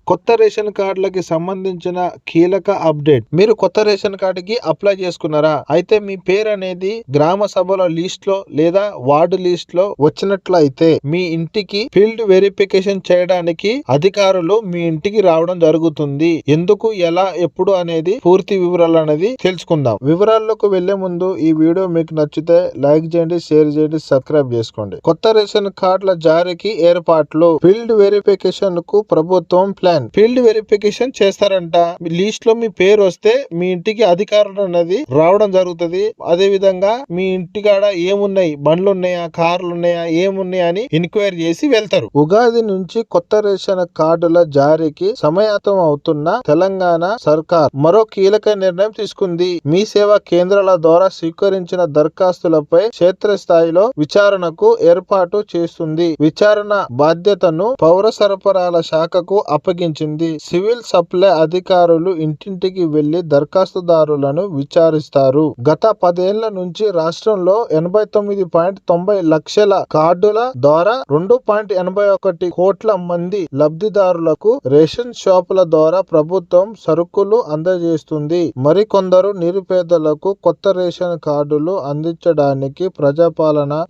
కొత్త రేషన్ కార్డులకి సంబంధించిన కీలక అప్డేట్. మీరు కొత్త రేషన్ కార్డుకి అప్లై చేసుకున్నారా? అయితే మీ పేరు అనేది గ్రామ సభల లిస్ట్ లో లేదా వార్డు లిస్ట్ లో వచ్చినట్లయితే మీ ఇంటికి ఫీల్డ్ వెరిఫికేషన్ చేయడానికి అధికారులు మీ ఇంటికి రావడం జరుగుతుంది. ఎందుకు, ఎలా, ఎప్పుడు అనేది పూర్తి వివరాలు అనేది తెలుసుకుందాం. వివరాల్లోకి వెళ్లే ముందు ఈ వీడియో మీకు నచ్చితే లైక్ చేయండి, షేర్ చేయండి, సబ్స్క్రైబ్ చేసుకోండి. కొత్త రేషన్ కార్డుల జారీకి ఏర్పాట్లు. ఫీల్డ్ వెరిఫికేషన్ కు ప్రభుత్వం ప్లాన్. ఫీల్డ్ వెరిఫికేషన్ చేస్తారంట. లిస్ట్ లో మీ పేరు వస్తే మీ ఇంటికి అధికారులు అనేది రావడం జరుగుతుంది. అదే విధంగా మీ ఇంటికాడ ఏమున్నాయి, బండ్లు ఉన్నాయా, కార్లు ఉన్నాయా, ఏమున్నాయా అని ఎంక్వైరీ చేసి వెళ్తారు. ఉగాది నుంచి కొత్త రేషన్ కార్డుల జారీకి సమాయత్తం అవుతున్న తెలంగాణ సర్కార్ మరో కీలక నిర్ణయం తీసుకుంది. మీ సేవా కేంద్రాల ద్వారా స్వీకరించిన దరఖాస్తులపై క్షేత్రస్థాయిలో విచారణకు ఏర్పాటు చేస్తుంది. విచారణ బాధ్యతను పౌర సరఫరాల శాఖకు అప్పగించింది. సివిల్ సప్లై అధికారులు ఇంటింటికి వెళ్లి దరఖాస్తుదారులను విచారిస్తారు. గత 10 ఏళ్ల నుంచి రాష్ట్రంలో 89.90 లక్షల కార్డుల ద్వారా 2.81 కోట్ల మంది లబ్ధిదారులకు రేషన్ షాపుల ద్వారా ప్రభుత్వం సరుకులు అందజేస్తుంది. మరికొందరు నిరుపేదలకు కొత్త రేషన్ కార్డులు అందించడానికి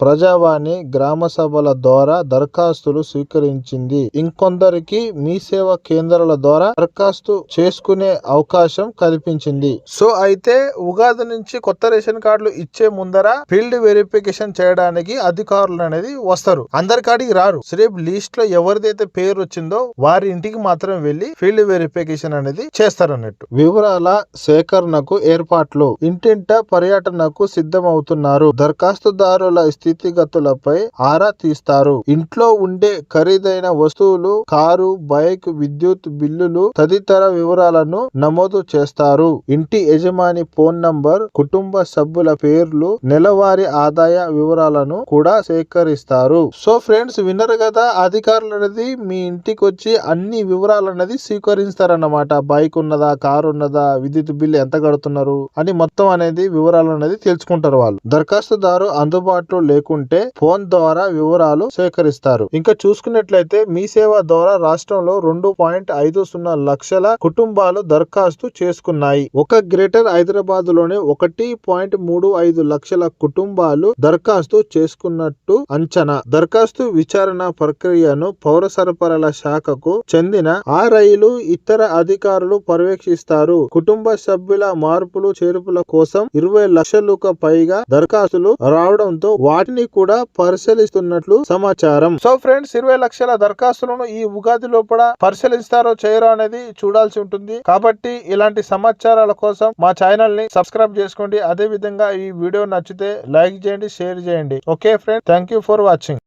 ప్రజావాణి, గ్రామ సభల ద్వారా దరఖాస్తులు స్వీకరించింది. ఇంకొందరికి మీ సేవ కేంద్రాల ద్వారా దరఖాస్తు చేసుకునే అవకాశం కల్పించింది. సో అయితే ఉగాది నుంచి కొత్త రేషన్ కార్డులు ఇచ్చే ముందర ఫీల్డ్ వెరిఫికేషన్ చేయడానికి అధికారులు అనేది వస్తారు. అందరి కాడికి రారు. రేపు లిస్ట్ లో ఎవరిదైతే పేరు వచ్చిందో వారి ఇంటికి మాత్రం వెళ్లి ఫీల్డ్ వెరిఫికేషన్ అనేది చేస్తారన్నట్టు. వివరాల సేకరణకు ఏర్పాట్లు. ఇంటింట పర్యటనకు సిద్ధమవుతున్నారు. దరఖాస్తుదారుల స్థితిగతులపై ఆరా తీస్తారు. ఇంట్లో ఉండే ఖరీదైన వస్తువులు, కారు, బైక్, విద్యుత్ బిల్లులు తదితర వివరాలను నమోదు చేస్తారు. ఇంటి యజమాని ఫోన్ నంబర్, కుటుంబ సభ్యుల పేర్లు, నెలవారీ ఆదాయ వివరాలను కూడా సేకరిస్తారు. సో ఫ్రెండ్స్, విన్నారు కదా, అధికారులు అనేది మీ ఇంటికి వచ్చి అన్ని వివరాలు అనేది స్వీకరిస్తారన్నమాట. బైక్ ఉన్నదా, కారు ఉన్నదా, విద్యుత్ బిల్లు ఎంత కడుతున్నారు అని మొత్తం అనేది వివరాలు అనేది తెలుసుకుంటారు వాళ్ళు. దరఖాస్తుదారు అందుబాటులో లేకుంటే ఫోన్ ద్వారా వివరాలు సేకరిస్తారు. ఇంకా చూసుకున్నట్లయితే మీ సేవ ద్వారా రాష్ట్రంలో 2.50 లక్షల కుటుంబాలు దరఖాస్తు చేసుకున్నాయి. ఒక గ్రేటర్ హైదరాబాద్ లోనే 1.35 లక్షల కుటుంబాలు దరఖాస్తు చేసుకున్నట్టు అంచనా. దరఖాస్తు విచారణ ప్రక్రియను పౌర సరఫరాల శాఖకు చెందిన ఆర్ఐలు, ఇతర అధికారులు పర్యవేక్షిస్తారు. కుటుంబ సభ్యుల మార్పులు చేర్పుల కోసం 20 లక్షలకు పైగా దరఖాస్తులు రావడంతో వాటిని కూడా పరిశీలిస్తున్నట్లు సమాచారం. సో ఫ్రెండ్స్, 20 లక్షల దరఖాస్తులను ఈ ఉగాది లోపల పరిశీలిస్తారో చేయరో అనేది చూడాల్సి ఉంటుంది. కాబట్టి ఇలాంటి సమాచారాల కోసం మా ఛానల్ ని సబ్స్క్రైబ్ చేసుకోండి. అదే విధంగా ఈ వీడియో నచ్చితే లైక్ చేయండి, షేర్ చేయండి. Okay friends, thank you for watching.